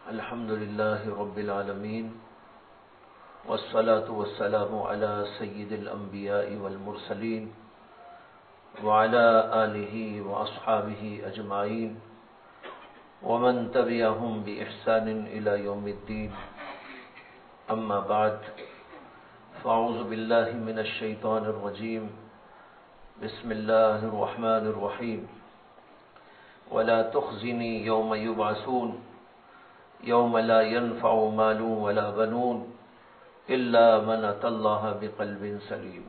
الحمد لله رب العالمين والصلاة والسلام على سيد الأنبياء والمرسلين وعلى آله وأصحابه أجمعين ومن تبعهم بإحسان إلى يوم الدين. أما بعد، فأعوذ بالله من الشيطان الرجيم. بسم الله الرحمن الرحيم. ولا تخزني يوم يبعثون يوم لا ينفع مال ولا بنون إلا من أتى الله بقلب سليم.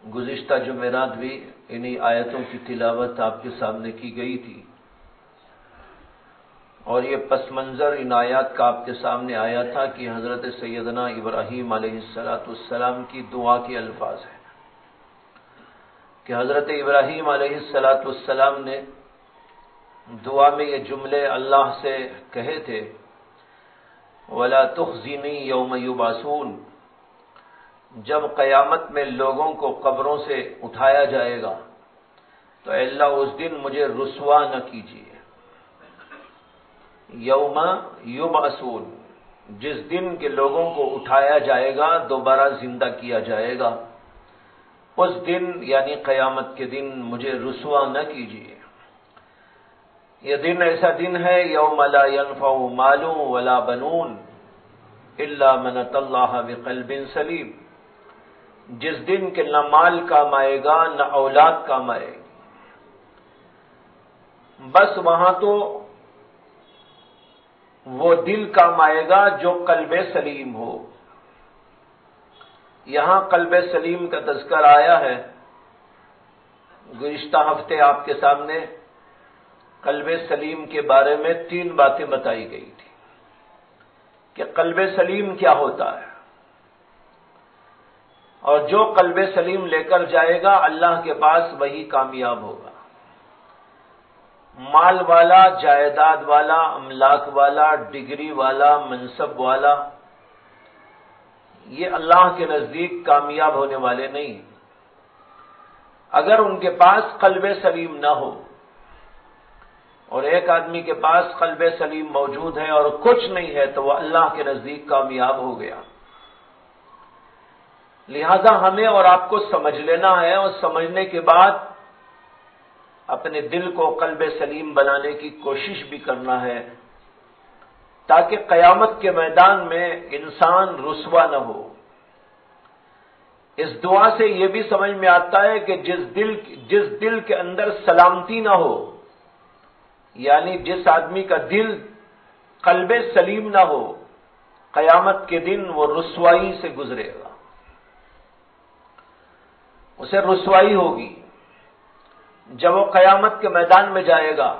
گزشتہ جمعرات بھی انہی آیتوں کی تلاوت آپ کے سامنے کی گئی تھی، اور یہ پس منظر ان آیات کا آپ کے سامنے آیا تھا کہ حضرت سیدنا ابراہیم علیہ السلام کی دعا کے الفاظ ہیں کہ حضرت ابراہیم علیہ السلام نے دعا میں یہ جملے اللہ سے کہے تھے، وَلَا تُخْزِنِي يَوْمَ يُبْعَثُونَ، جب قیامت میں لوگوں کو قبروں سے اٹھایا جائے گا تو اے اللہ اس دن مجھے رسوا نہ کیجیے. یوم یبعثون، جس دن کے لوگوں کو اٹھایا جائے گا، دوبارہ زندہ کیا جائے گا، اس دن یعنی قیامت کے دن مجھے رسوا نہ کیجیے. یہ دن ایسا دن ہے، یوم لا ينفع مال ولا بنون الا من اتى الله بقلب سلیم، جس دن کے نہ مال کام آئے گا نہ اولاد کام آئے گی. بس وہاں تو وہ دل کام آئے گا جو قلب سلیم ہو. یہاں قلب سلیم کا تذکر آیا ہے. گزشتہ ہفتے آپ کے سامنے قلب سلیم کے بارے میں 3 باتیں بتائی گئی تھی کہ قلب سلیم کیا ہوتا ہے، اور جو قلب سلیم لے کر جائے گا اللہ کے پاس وہی کامیاب ہوگا. مال والا، جائیداد والا، املاک والا، ڈگری والا، منصب والا، یہ اللہ کے نزدیک کامیاب ہونے والے نہیں اگر ان کے پاس قلب سلیم نہ ہو. اور ایک آدمی کے پاس قلب سلیم موجود ہے اور کچھ نہیں ہے تو وہ اللہ کے نزدیک کامیاب ہو گیا. لہذا ہمیں اور آپ کو سمجھ لینا ہے، اور سمجھنے کے بعد اپنے دل کو قلب سلیم بنانے کی کوشش بھی کرنا ہے، تاکہ قیامت کے میدان میں انسان رسوا نہ ہو. اس دعا سے یہ بھی سمجھ میں آتا ہے کہ جس دل کے اندر سلامتی نہ ہو، یعنی جس آدمی کا دل قلب سلیم نہ ہو، قیامت کے دن وہ رسوائی سے گزرے گا، اسے رسوائی ہوگی. جب وہ قیامت کے میدان میں جائے گا،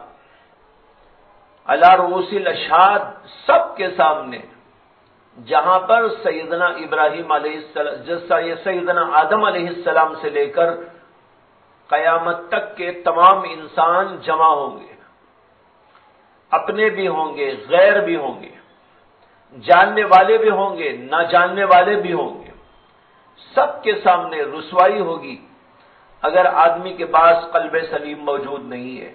علی رؤوس الاشہاد، سب کے سامنے، جہاں پر سیدنا ابراہیم علیہ السلام، سیدنا آدم علیہ السلام سے لے کر قیامت تک کے تمام انسان جمع ہوں گے، اپنے بھی ہوں گے، غیر بھی ہوں گے، جاننے والے بھی ہوں گے، نہ جاننے والے بھی ہوں گے. سب کے سامنے رسوائی ہوگی اگر آدمی کے پاس قلب سلیم موجود نہیں ہے.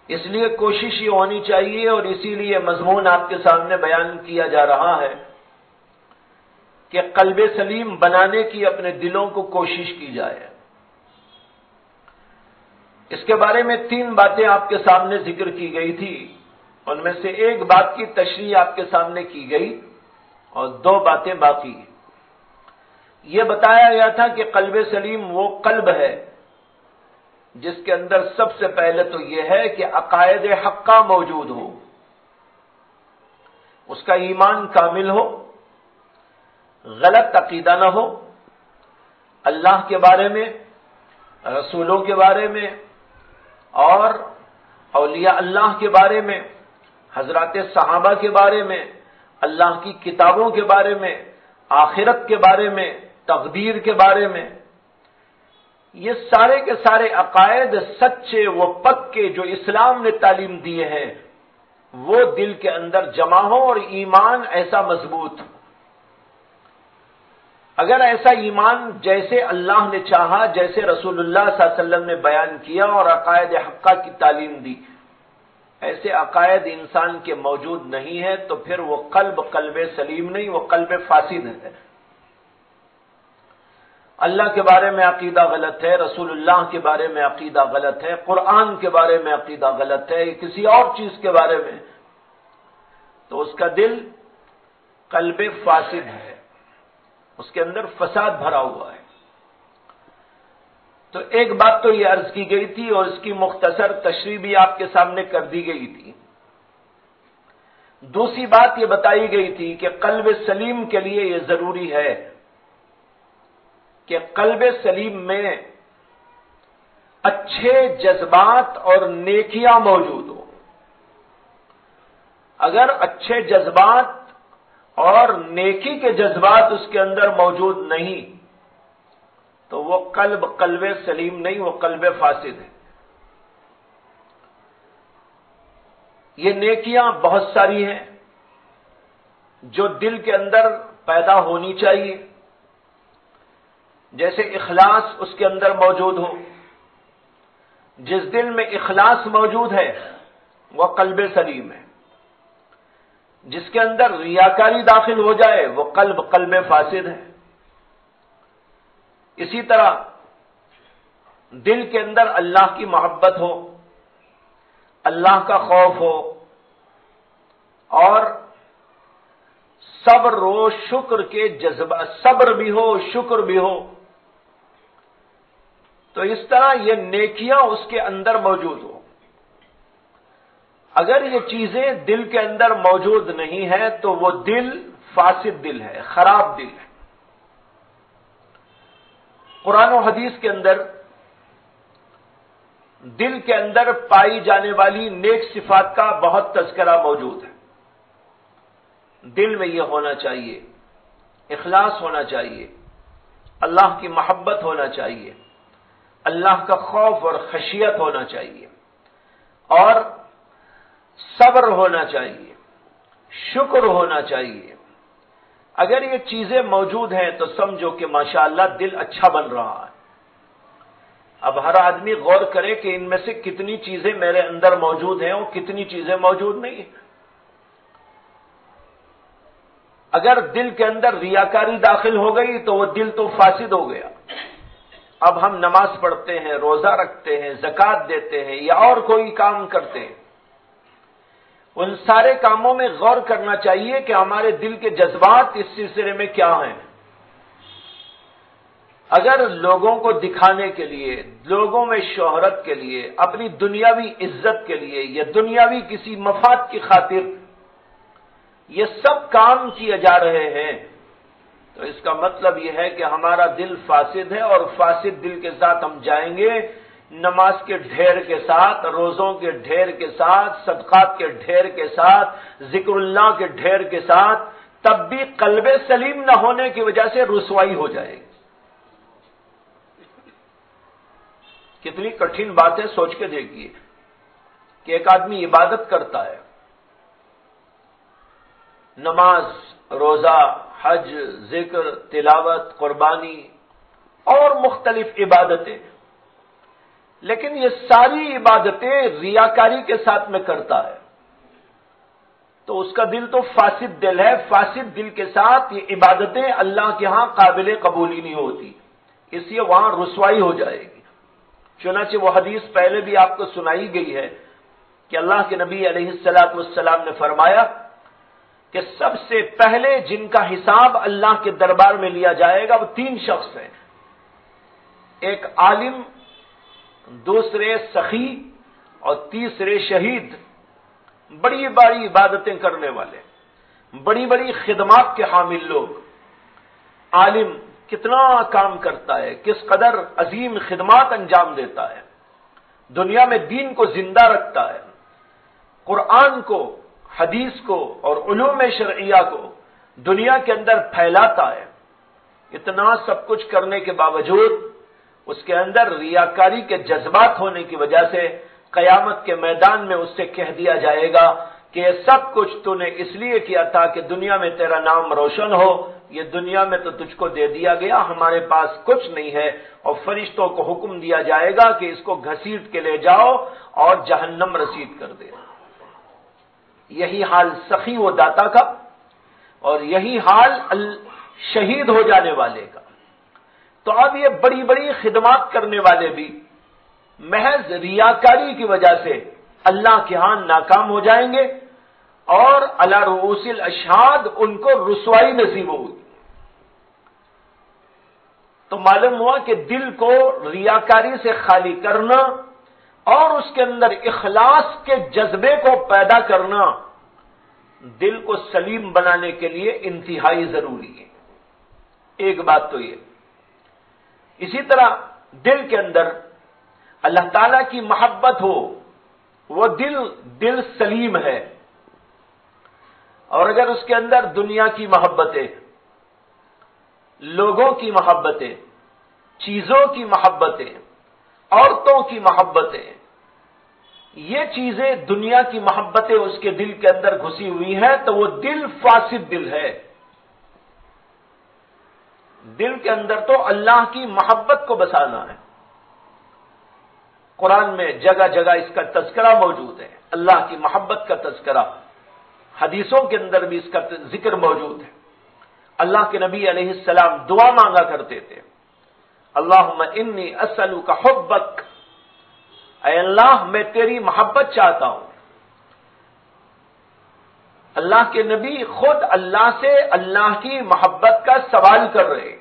اس لیے کوشش یہ ہونی چاہیے، اور اسی لیے مضمون آپ کے سامنے بیان کیا جا رہا ہے کہ قلب سلیم بنانے کی اپنے دلوں کو کوشش کی جائے. اس کے بارے میں 3 باتیں آپ کے سامنے ذکر کی گئی تھی. ان میں سے ایک بات کی تشریح آپ کے سامنے کی گئی اور 2 باتیں باقی. یہ بتایا گیا تھا کہ قلب سلیم وہ قلب ہے جس کے اندر سب سے پہلے تو یہ ہے کہ عقائد حقہ موجود ہو، اس کا ایمان کامل ہو، غلط عقیدہ نہ ہو، اللہ کے بارے میں، رسولوں کے بارے میں اور اولیاء اللہ کے بارے میں، حضرات صحابہ کے بارے میں، اللہ کی کتابوں کے بارے میں، آخرت کے بارے میں، تقدیر کے بارے میں. یہ سارے کے سارے عقائد سچے، وہ پکے جو اسلام نے تعلیم دیے ہیں، وہ دل کے اندر جمع ہو اور ایمان ایسا مضبوط ہو. اگر ایسا ایمان جیسے اللہ نے چاہا، جیسے رسول اللہ صلی اللہ علیہ وسلم نے بیان کیا اور عقائد حقہ کی تعلیم دی، ایسے عقائد انسان کے موجود نہیں ہے تو پھر وہ قلب سلیم نہیں، وہ قلب فاسد ہے۔ اللہ کے بارے میں عقیدہ غلط ہے، رسول اللہ کے بارے میں عقیدہ غلط ہے، قرآن کے بارے میں عقیدہ غلط ہے، کسی اور چیز کے بارے میں، تو اس کا دل قلب فاسد ہے، اس کے اندر فساد بھرا ہوا ہے۔ تو ایک بات تو یہ عرض کی گئی تھی اور اس کی مختصر تشریح بھی آپ کے سامنے کر دی گئی تھی۔ دوسری بات یہ بتائی گئی تھی کہ قلب سلیم کے لیے یہ ضروری ہے کہ قلب سلیم میں اچھے جذبات اور نیکیاں موجود ہوں۔ اگر اچھے جذبات اور نیکی کے جذبات اس کے اندر موجود نہیں تو وہ قلب سلیم نہیں، وہ قلب فاسد ہے۔ یہ نیکیاں بہت ساری ہیں جو دل کے اندر پیدا ہونی چاہیے، جیسے اخلاص اس کے اندر موجود ہو۔ جس دل میں اخلاص موجود ہے وہ قلب سلیم ہے۔ جس کے اندر ریاکاری داخل ہو جائے وہ قلب فاسد ہے۔ اسی طرح دل کے اندر اللہ کی محبت ہو، اللہ کا خوف ہو، اور صبر و شکر کے جذبہ، صبر بھی ہو، شکر بھی ہو، تو اس طرح یہ نیکیاں اس کے اندر موجود ہو۔ اگر یہ چیزیں دل کے اندر موجود نہیں ہیں تو وہ دل فاسد دل ہے، خراب دل ہے۔ قرآن و حدیث کے اندر دل کے اندر پائی جانے والی نیک صفات کا بہت تذکرہ موجود ہے۔ دل میں یہ ہونا چاہیے، اخلاص ہونا چاہیے، اللہ کی محبت ہونا چاہیے، اللہ کا خوف اور خشیت ہونا چاہیے، اور صبر ہونا چاہیے، شکر ہونا چاہیے۔ اگر یہ چیزیں موجود ہیں تو سمجھو کہ ماشاءاللہ دل اچھا بن رہا ہے۔ اب ہر آدمی غور کرے کہ ان میں سے کتنی چیزیں میرے اندر موجود ہیں اور کتنی چیزیں موجود نہیں ہیں۔ اگر دل کے اندر ریاکاری داخل ہو گئی تو وہ دل تو فاسد ہو گیا۔ اب ہم نماز پڑھتے ہیں، روزہ رکھتے ہیں، زکوٰۃ دیتے ہیں یا اور کوئی کام کرتے ہیں، ان سارے کاموں میں غور کرنا چاہیے کہ ہمارے دل کے جذبات اس سلسلے میں کیا ہیں۔ اگر لوگوں کو دکھانے کے لیے، لوگوں میں شہرت کے لیے، اپنی دنیاوی عزت کے لیے یا دنیاوی کسی مفاد کی خاطر یہ سب کام کیے جا رہے ہیں تو اس کا مطلب یہ ہے کہ ہمارا دل فاسد ہے، اور فاسد دل کے ساتھ ہم جائیں گے نماز کے ڈھیر کے ساتھ، روزوں کے ڈھیر کے ساتھ، صدقات کے ڈھیر کے ساتھ، ذکر اللہ کے ڈھیر کے ساتھ، تب بھی قلب سلیم نہ ہونے کی وجہ سے رسوائی ہو جائے گی۔ کتنی کٹھن بات ہے، سوچ کے دیکھیے کہ ایک آدمی عبادت کرتا ہے، نماز، روزہ، حج، ذکر، تلاوت، قربانی اور مختلف عبادتیں، لیکن یہ ساری عبادتیں ریاکاری کے ساتھ میں کرتا ہے تو اس کا دل تو فاسد دل ہے۔ فاسد دل کے ساتھ یہ عبادتیں اللہ کے ہاں قابل قبولی نہیں ہوتی، اس لیے وہاں رسوائی ہو جائے گی۔ چنانچہ وہ حدیث پہلے بھی آپ کو سنائی گئی ہے کہ اللہ کے نبی علیہ الصلوۃ والسلام نے فرمایا کہ سب سے پہلے جن کا حساب اللہ کے دربار میں لیا جائے گا وہ 3 شخص ہیں، ایک عالم، دوسرے سخی اور تیسرے شہید۔ بڑی بڑی عبادتیں کرنے والے، بڑی بڑی خدمات کے حامل لوگ۔ عالم کتنا کام کرتا ہے، کس قدر عظیم خدمات انجام دیتا ہے، دنیا میں دین کو زندہ رکھتا ہے، قرآن کو، حدیث کو اور علوم شرعیہ کو دنیا کے اندر پھیلاتا ہے۔ اتنا سب کچھ کرنے کے باوجود اس کے اندر ریاکاری کے جذبات ہونے کی وجہ سے قیامت کے میدان میں اس سے کہہ دیا جائے گا کہ یہ سب کچھ تو نے اس لیے کیا تھا کہ دنیا میں تیرا نام روشن ہو، یہ دنیا میں تو تجھ کو دے دیا گیا، ہمارے پاس کچھ نہیں ہے، اور فرشتوں کو حکم دیا جائے گا کہ اس کو گھسیٹ کے لے جاؤ اور جہنم رسید کر دے۔ یہی حال سخی و داتا کا، اور یہی حال شہید ہو جانے والے کا۔ تو اب یہ بڑی بڑی خدمات کرنے والے بھی محض ریاکاری کی وجہ سے اللہ کے ہاں ناکام ہو جائیں گے، اور علی رؤوس الاشہاد ان کو رسوائی نصیب ہوگی۔ تو معلوم ہوا کہ دل کو ریاکاری سے خالی کرنا اور اس کے اندر اخلاص کے جذبے کو پیدا کرنا دل کو سلیم بنانے کے لیے انتہائی ضروری ہے۔ ایک بات تو یہ۔ اسی طرح دل کے اندر اللہ تعالی کی محبت ہو، وہ دل سلیم ہے، اور اگر اس کے اندر دنیا کی محبتیں، لوگوں کی محبتیں، چیزوں کی محبتیں، عورتوں کی محبتیں، یہ چیزیں دنیا کی محبتیں اس کے دل کے اندر گھسی ہوئی ہیں، تو وہ دل فاسد دل ہے۔ دل کے اندر تو اللہ کی محبت کو بسانا ہے۔ قرآن میں جگہ جگہ اس کا تذکرہ موجود ہے، اللہ کی محبت کا تذکرہ، حدیثوں کے اندر بھی اس کا ذکر موجود ہے۔ اللہ کے نبی علیہ السلام دعا مانگا کرتے تھے، اللہم انی اسألک حبک، اے اللہ میں تیری محبت چاہتا ہوں۔ اللہ کے نبی خود اللہ سے اللہ کی محبت کا سوال کر رہے ہیں۔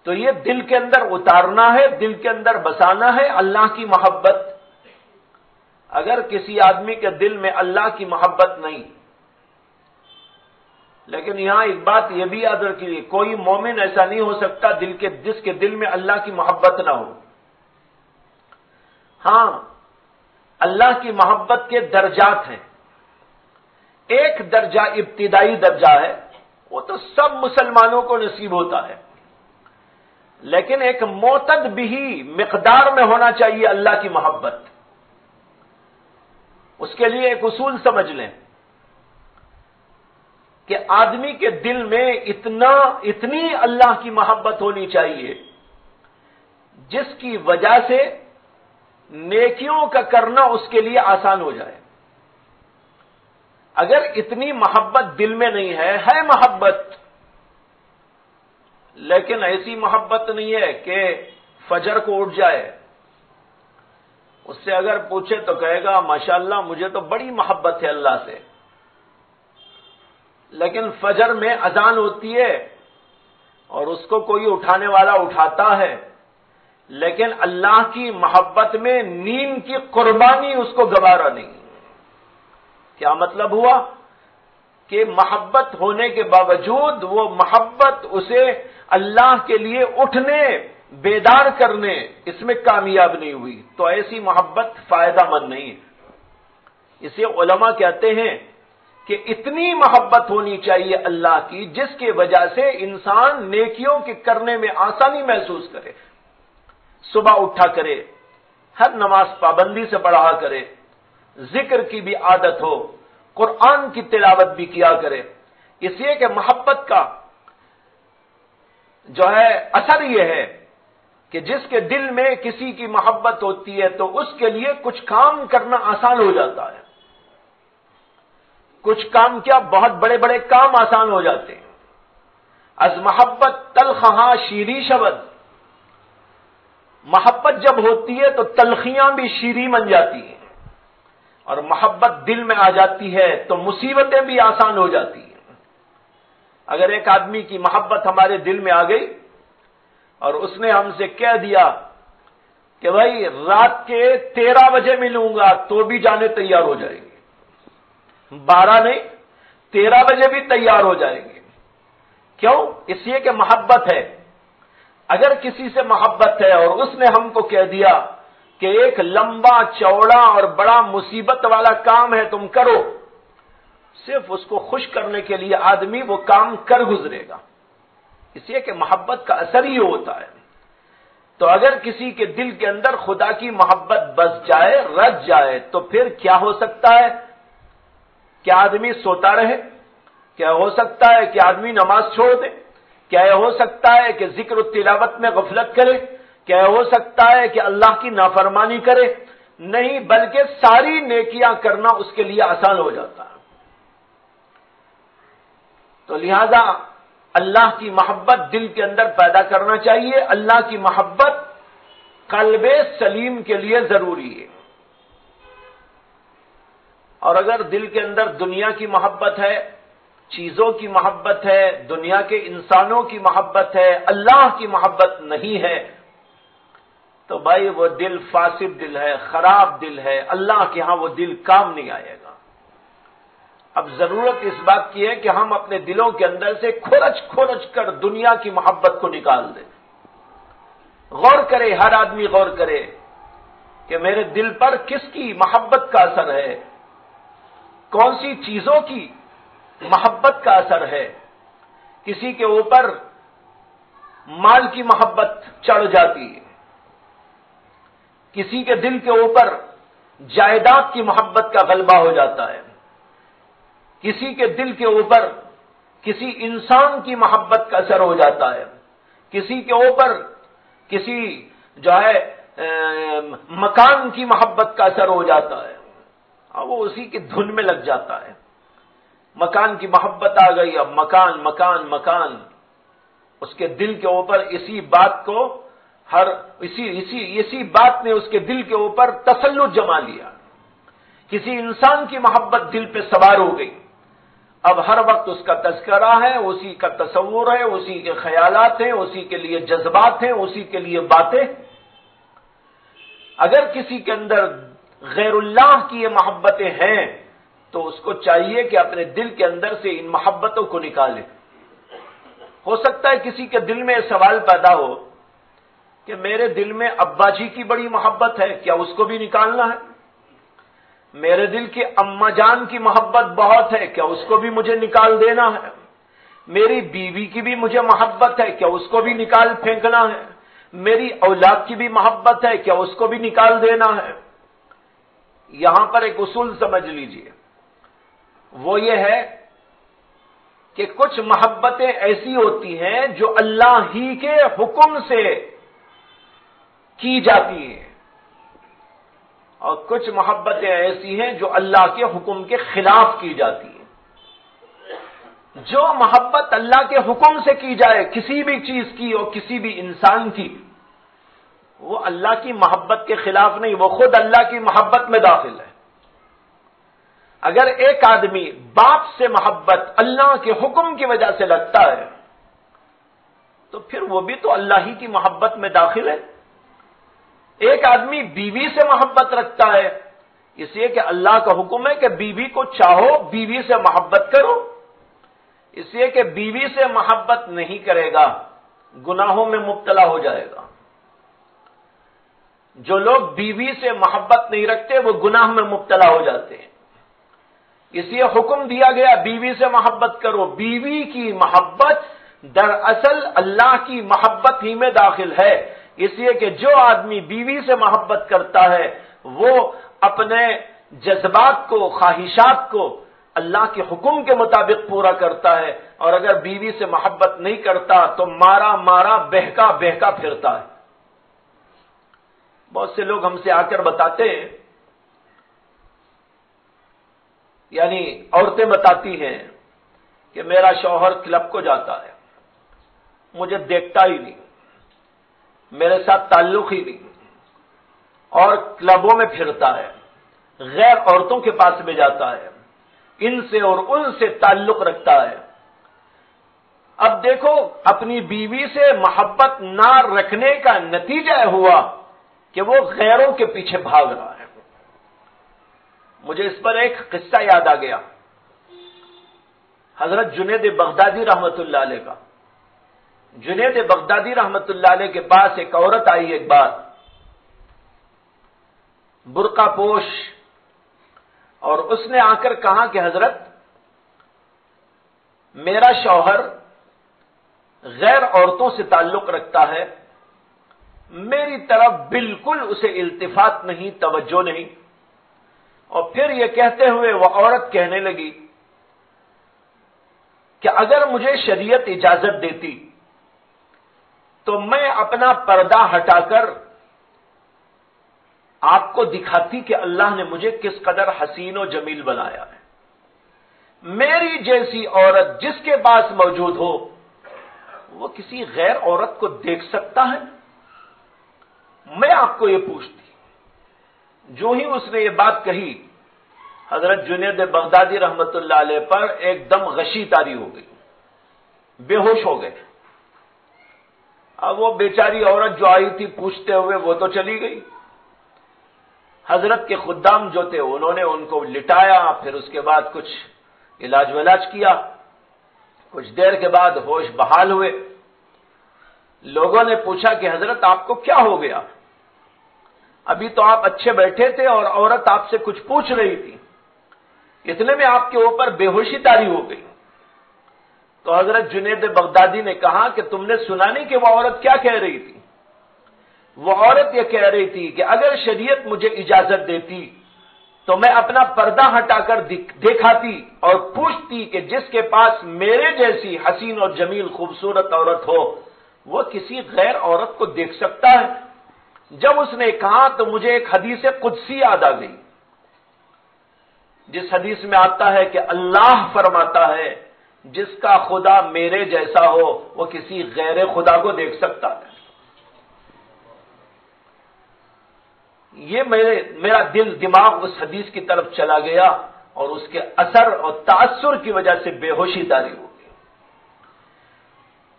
تو یہ دل کے اندر اتارنا ہے، دل کے اندر بسانا ہے اللہ کی محبت۔ اگر کسی آدمی کے دل میں اللہ کی محبت نہیں، لیکن یہاں ایک بات یہ بھی یاد رکھیے، کوئی مومن ایسا نہیں ہو سکتا جس کے دل میں اللہ کی محبت نہ ہو۔ ہاں، اللہ کی محبت کے درجات ہیں۔ ایک درجہ ابتدائی درجہ ہے، وہ تو سب مسلمانوں کو نصیب ہوتا ہے، لیکن ایک معتد بھی مقدار میں ہونا چاہیے اللہ کی محبت۔ اس کے لیے ایک اصول سمجھ لیں کہ آدمی کے دل میں اتنی اللہ کی محبت ہونی چاہیے جس کی وجہ سے نیکیوں کا کرنا اس کے لیے آسان ہو جائے۔ اگر اتنی محبت دل میں نہیں ہے محبت، لیکن ایسی محبت نہیں ہے کہ فجر کو اٹھ جائے، اس سے اگر پوچھے تو کہے گا ماشاءاللہ مجھے تو بڑی محبت ہے اللہ سے، لیکن فجر میں اذان ہوتی ہے اور اس کو کوئی اٹھانے والا اٹھاتا ہے، لیکن اللہ کی محبت میں نیند کی قربانی اس کو گوارا نہیں۔ کیا مطلب ہوا کہ محبت ہونے کے باوجود وہ محبت اسے اللہ کے لیے اٹھنے، بیدار کرنے، اس میں کامیاب نہیں ہوئی، تو ایسی محبت فائدہ مند نہیں ہے۔ اسے علماء کہتے ہیں کہ اتنی محبت ہونی چاہیے اللہ کی جس کی وجہ سے انسان نیکیوں کے کرنے میں آسانی محسوس کرے، صبح اٹھا کرے، ہر نماز پابندی سے پڑھا کرے، ذکر کی بھی عادت ہو، قرآن کی تلاوت بھی کیا کرے۔ اس لیے کہ محبت کا جو ہے اثر یہ ہے کہ جس کے دل میں کسی کی محبت ہوتی ہے تو اس کے لیے کچھ کام کرنا آسان ہو جاتا ہے۔ کچھ کام کیا، بہت بڑے بڑے کام آسان ہو جاتے ہیں۔ از محبت تلخہاں شیریں شود، محبت جب ہوتی ہے تو تلخیاں بھی شیریں بن جاتی ہیں، اور محبت دل میں آ جاتی ہے تو مصیبتیں بھی آسان ہو جاتی ہیں۔ اگر ایک آدمی کی محبت ہمارے دل میں آ گئی اور اس نے ہم سے کہہ دیا کہ بھائی رات کے 13 بجے ملوں گا، تو بھی جانے تیار ہو جائیں گے، 12 نہیں 13 بجے بھی تیار ہو جائیں گے۔ کیوں؟ اس لیے کہ محبت ہے۔ اگر کسی سے محبت ہے اور اس نے ہم کو کہہ دیا کہ ایک لمبا چوڑا اور بڑا مصیبت والا کام ہے تم کرو، صرف اس کو خوش کرنے کے لیے آدمی وہ کام کر گزرے گا، اس لیے کہ محبت کا اثر ہی ہوتا ہے۔ تو اگر کسی کے دل کے اندر خدا کی محبت بس جائے، رچ جائے، تو پھر کیا ہو سکتا ہے؟ کیا آدمی سوتا رہے؟ کیا ہو سکتا ہے کہ آدمی نماز چھوڑ دے؟ کیا یہ ہو سکتا ہے کہ ذکر و تلاوت میں غفلت کرے؟ کیا ہو سکتا ہے کہ اللہ کی نافرمانی کرے؟ نہیں بلکہ ساری نیکیاں کرنا اس کے لیے آسان ہو جاتا ہے۔ تو لہذا اللہ کی محبت دل کے اندر پیدا کرنا چاہیے۔ اللہ کی محبت قلب سلیم کے لیے ضروری ہے۔ اور اگر دل کے اندر دنیا کی محبت ہے، چیزوں کی محبت ہے، دنیا کے انسانوں کی محبت ہے، اللہ کی محبت نہیں ہے، تو بھائی وہ دل فاسد دل ہے، خراب دل ہے، اللہ کے ہاں وہ دل کام نہیں آئے گا۔ اب ضرورت اس بات کی ہے کہ ہم اپنے دلوں کے اندر سے کھرچ کر دنیا کی محبت کو نکال دیں۔ غور کرے، ہر آدمی غور کرے کہ میرے دل پر کس کی محبت کا اثر ہے، کون سی چیزوں کی محبت کا اثر ہے۔ کسی کے اوپر مال کی محبت چڑھ جاتی ہے، کسی کے دل کے اوپر جائیداد کی محبت کا غلبہ ہو جاتا ہے، کسی کے دل کے اوپر کسی انسان کی محبت کا اثر ہو جاتا ہے، کسی کے اوپر کسی مکان کی محبت کا اثر ہو جاتا ہے، اور وہ اسی کی دھن میں لگ جاتا ہے۔ مکان کی محبت آ گئی، اب مکان مکان مکان، اس کے دل کے اوپر اسی بات کو اسی بات نے اس کے دل کے اوپر تسلط جما لیا۔ کسی انسان کی محبت دل پہ سوار ہو گئی، اب ہر وقت اس کا تذکرہ ہے، اسی کا تصور ہے، اسی کے خیالات ہیں، اسی کے لیے جذبات ہیں، اسی کے لیے باتیں۔ اگر کسی کے اندر غیر اللہ کی یہ محبتیں ہیں تو اس کو چاہیے کہ اپنے دل کے اندر سے ان محبتوں کو نکالے۔ ہو سکتا ہے کسی کے دل میں سوال پیدا ہو کہ میرے دل میں ابا جی کی بڑی محبت ہے، کیا اس کو بھی نکالنا ہے؟ میرے دل کی اماں جان کی محبت بہت ہے، کیا اس کو بھی مجھے نکال دینا ہے؟ میری بیوی کی بھی مجھے محبت ہے، کیا اس کو بھی نکال پھینکنا ہے؟ میری اولاد کی بھی محبت ہے، کیا اس کو بھی نکال دینا ہے؟ یہاں پر ایک اصول سمجھ لیجئے، وہ یہ ہے کہ کچھ محبتیں ایسی ہوتی ہیں جو اللہ ہی کے حکم سے کی جاتی ہیں، اور کچھ محبتیں ایسی ہیں جو اللہ کے حکم کے خلاف کی جاتی ہیں۔ جو محبت اللہ کے حکم سے کی جائے، کسی بھی چیز کی اور کسی بھی انسان کی، وہ اللہ کی محبت کے خلاف نہیں، وہ خود اللہ کی محبت میں داخل ہے۔ اگر ایک آدمی باپ سے محبت اللہ کے حکم کی وجہ سے لگتا ہے تو پھر وہ بھی تو اللہ ہی کی محبت میں داخل ہے۔ ایک آدمی بیوی سے محبت رکھتا ہے، اس لیے کہ اللہ کا حکم ہے کہ بیوی کو چاہو، بیوی سے محبت کرو، اس لیے کہ بیوی سے محبت نہیں کرے گا گناہوں میں مبتلا ہو جائے گا۔ جو لوگ بیوی سے محبت نہیں رکھتے وہ گناہ میں مبتلا ہو جاتے ہیں، اس لیے حکم دیا گیا بیوی سے محبت کرو۔ بیوی کی محبت دراصل اللہ کی محبت ہی میں داخل ہے، اس لیے کہ جو آدمی بیوی سے محبت کرتا ہے وہ اپنے جذبات کو، خواہشات کو اللہ کے حکم کے مطابق پورا کرتا ہے، اور اگر بیوی سے محبت نہیں کرتا تو مارا مارا بہکا بہکا پھرتا ہے۔ بہت سے لوگ ہم سے آ کر بتاتے ہیں، یعنی عورتیں بتاتی ہیں کہ میرا شوہر کلب کو جاتا ہے، مجھے دیکھتا ہی نہیں، میرے ساتھ تعلق ہی نہیں، اور کلبوں میں پھرتا ہے، غیر عورتوں کے پاس میں جاتا ہے، ان سے اور ان سے تعلق رکھتا ہے۔ اب دیکھو، اپنی بیوی سے محبت نہ رکھنے کا نتیجہ ہوا کہ وہ غیروں کے پیچھے بھاگ رہا ہے۔ مجھے اس پر ایک قصہ یاد آ گیا، حضرت جنید بغدادی رحمت اللہ علیہ کا۔ جنید بغدادی رحمت اللہ علیہ کے پاس ایک عورت آئی ایک بار، برقع پوش، اور اس نے آ کر کہا کہ حضرت میرا شوہر غیر عورتوں سے تعلق رکھتا ہے، میری طرف بالکل اسے التفات نہیں، توجہ نہیں۔ اور پھر یہ کہتے ہوئے وہ عورت کہنے لگی کہ اگر مجھے شریعت اجازت دیتی تو میں اپنا پردہ ہٹا کر آپ کو دکھاتی کہ اللہ نے مجھے کس قدر حسین و جمیل بنایا ہے۔ میری جیسی عورت جس کے پاس موجود ہو وہ کسی غیر عورت کو دیکھ سکتا ہے؟ میں آپ کو یہ پوچھتی، جو ہی اس نے یہ بات کہی، حضرت جنید بغدادی رحمت اللہ علیہ پر ایک دم غشی طاری ہو گئی، بے ہوش ہو گئے۔ اب وہ بیچاری عورت جو آئی تھی پوچھتے ہوئے وہ تو چلی گئی۔ حضرت کے خدام جو تھے انہوں نے ان کو لٹایا، پھر اس کے بعد کچھ علاج ولاج کیا، کچھ دیر کے بعد ہوش بحال ہوئے۔ لوگوں نے پوچھا کہ حضرت آپ کو کیا ہو گیا؟ ابھی تو آپ اچھے بیٹھے تھے اور عورت آپ سے کچھ پوچھ رہی تھی، اتنے میں آپ کے اوپر بے ہوشی طاری ہو گئی۔ تو حضرت جنید بغدادی نے کہا کہ تم نے سنا نہیں کہ وہ عورت کیا کہہ رہی تھی؟ وہ عورت یہ کہہ رہی تھی کہ اگر شریعت مجھے اجازت دیتی تو میں اپنا پردہ ہٹا کر دیکھاتی اور پوچھتی کہ جس کے پاس میرے جیسی حسین اور جمیل خوبصورت عورت ہو وہ کسی غیر عورت کو دیکھ سکتا ہے؟ جب اس نے کہا تو مجھے ایک حدیث قدسی یاد آ گئی، جس حدیث میں آتا ہے کہ اللہ فرماتا ہے جس کا خدا میرے جیسا ہو وہ کسی غیر خدا کو دیکھ سکتا ہے۔ یہ میرا دل دماغ اس حدیث کی طرف چلا گیا اور اس کے اثر اور تاثر کی وجہ سے بے ہوشی طاری ہو گئی۔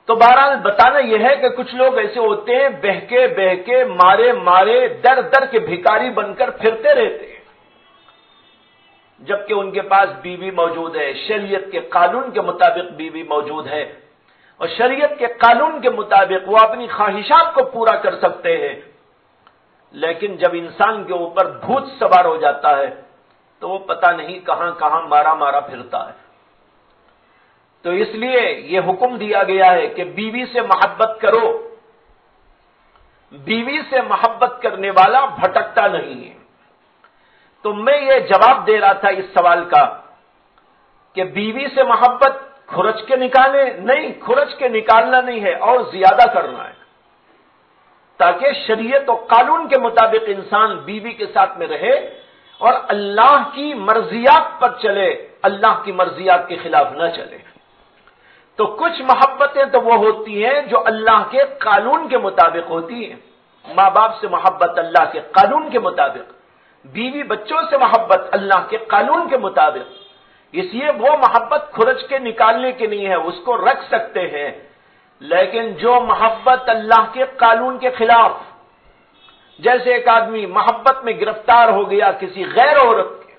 تو بہرحال بتانا یہ ہے کہ کچھ لوگ ایسے ہوتے ہیں بہکے مارے در در کے بھکاری بن کر پھرتے رہتے ہیں، جبکہ ان کے پاس بیوی موجود ہے، شریعت کے قانون کے مطابق بیوی موجود ہے، اور شریعت کے قانون کے مطابق وہ اپنی خواہشات کو پورا کر سکتے ہیں۔ لیکن جب انسان کے اوپر بھوت سوار ہو جاتا ہے تو وہ پتہ نہیں کہاں کہاں مارا پھرتا ہے۔ تو اس لیے یہ حکم دیا گیا ہے کہ بیوی سے محبت کرو، بیوی سے محبت کرنے والا بھٹکتا نہیں ہے۔ تو میں یہ جواب دے رہا تھا اس سوال کا کہ بیوی سے محبت کھرچ کے نکالے نہیں، کھرچ کے نکالنا نہیں ہے اور زیادہ کرنا ہے، تاکہ شریعت و قانون کے مطابق انسان بیوی کے ساتھ میں رہے اور اللہ کی مرضیات پر چلے، اللہ کی مرضیات کے خلاف نہ چلے۔ تو کچھ محبتیں تو وہ ہوتی ہیں جو اللہ کے قانون کے مطابق ہوتی ہیں، ماں باپ سے محبت اللہ کے قانون کے مطابق، بیوی بچوں سے محبت اللہ کے قانون کے مطابق۔ اس لیے وہ محبت کھرچ کے نکالنے کی نہیں ہے، اس کو رکھ سکتے ہیں، لیکن جو محبت اللہ کے قانون کے خلاف، جیسے ایک آدمی محبت میں گرفتار ہو گیا کسی غیر عورت کے،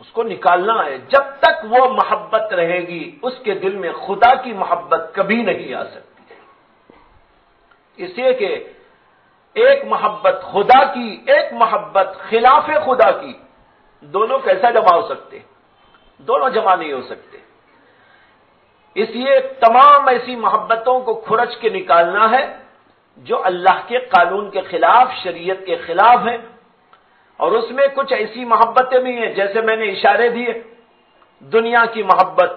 اس کو نکالنا ہے۔ جب تک وہ محبت رہے گی اس کے دل میں خدا کی محبت کبھی نہیں آ سکتی، اس لیے کہ ایک محبت خدا کی، ایک محبت خلاف خدا کی، دونوں کیسا جمع ہو سکتے؟ دونوں جمع نہیں ہو سکتے۔ اس لیے تمام ایسی محبتوں کو کھرچ کے نکالنا ہے جو اللہ کے قانون کے خلاف، شریعت کے خلاف ہیں، اور اس میں کچھ ایسی محبتیں بھی ہیں جیسے میں نے اشارے دیے، دنیا کی محبت،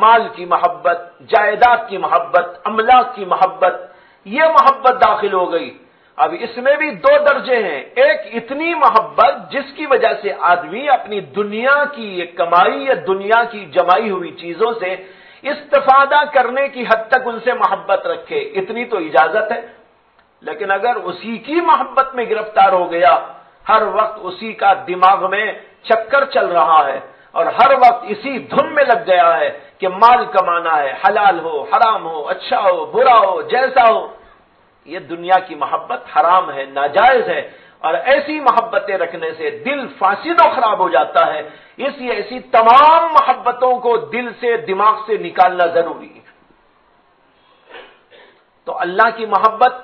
مال کی محبت، جائیداد کی محبت، املاک کی محبت، یہ محبت داخل ہو گئی۔ اب اس میں بھی دو درجے ہیں، ایک اتنی محبت جس کی وجہ سے آدمی اپنی دنیا کی کمائی یا دنیا کی جمائی ہوئی چیزوں سے استفادہ کرنے کی حد تک ان سے محبت رکھے، اتنی تو اجازت ہے۔ لیکن اگر اسی کی محبت میں گرفتار ہو گیا، ہر وقت اسی کا دماغ میں چکر چل رہا ہے اور ہر وقت اسی دھن میں لگ گیا ہے کہ مال کمانا ہے، حلال ہو حرام ہو، اچھا ہو برا ہو، جیسا ہو، یہ دنیا کی محبت حرام ہے، ناجائز ہے، اور ایسی محبتیں رکھنے سے دل فاسد و خراب ہو جاتا ہے۔ اس لیے ایسی تمام محبتوں کو دل سے، دماغ سے نکالنا ضروری ہے۔ تو اللہ کی محبت،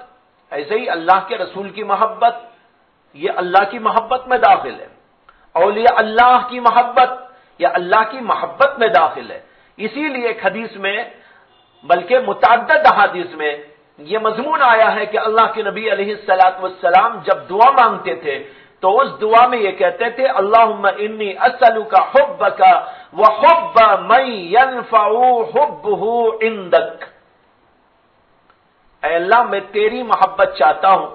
ایسے ہی اللہ کے رسول کی محبت، یہ اللہ کی محبت میں داخل ہے۔ اولیاء اللہ کی محبت یا اللہ کی محبت میں داخل ہے۔ اسی لیے ایک حدیث میں، بلکہ متعدد احادیث میں یہ مضمون آیا ہے کہ اللہ کے نبی علیہ الصلوۃ والسلام جب دعا مانگتے تھے تو اس دعا میں یہ کہتے تھے اللہم انی اسألک حبک وحب من ينفع حبہ عندک، اے اللہ میں تیری محبت چاہتا ہوں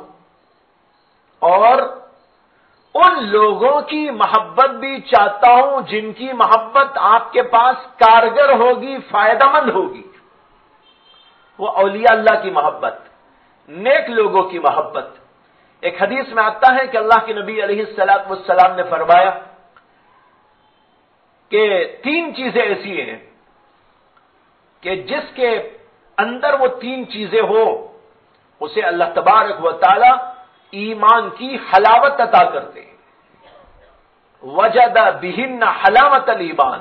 اور ان لوگوں کی محبت بھی چاہتا ہوں جن کی محبت آپ کے پاس کارگر ہوگی، فائدہ مند ہوگی۔ وہ اولیاء اللہ کی محبت، نیک لوگوں کی محبت۔ ایک حدیث میں آتا ہے کہ اللہ کے نبی علیہ الصلوۃ والسلام نے فرمایا کہ 3 چیزیں ایسی ہیں کہ جس کے اندر وہ 3 چیزیں ہو اسے اللہ تبارک و تعالی ایمان کی حلاوت عطا کرتے ہیں۔ وجد بہن حلاوت الایمان،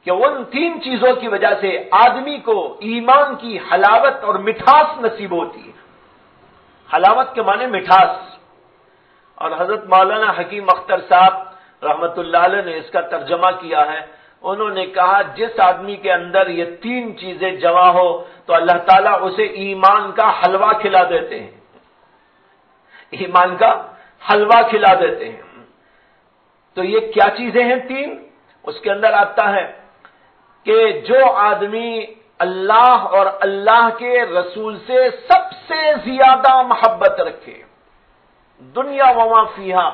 کہ ان 3 چیزوں کی وجہ سے آدمی کو ایمان کی حلاوت اور مٹھاس نصیب ہوتی ہے۔ حلاوت کے معنی مٹھاس، اور حضرت مولانا حکیم اختر صاحب رحمت اللہ علیہ نے اس کا ترجمہ کیا ہے۔ انہوں نے کہا جس آدمی کے اندر یہ 3 چیزیں جمع ہو تو اللہ تعالیٰ اسے ایمان کا حلوہ کھلا دیتے ہیں، ایمان کا حلوہ کھلا دیتے ہیں۔ تو یہ کیا چیزیں ہیں 3؟ اس کے اندر آتا ہے کہ جو آدمی اللہ اور اللہ کے رسول سے سب سے زیادہ محبت رکھے، دنیا وما فیہا،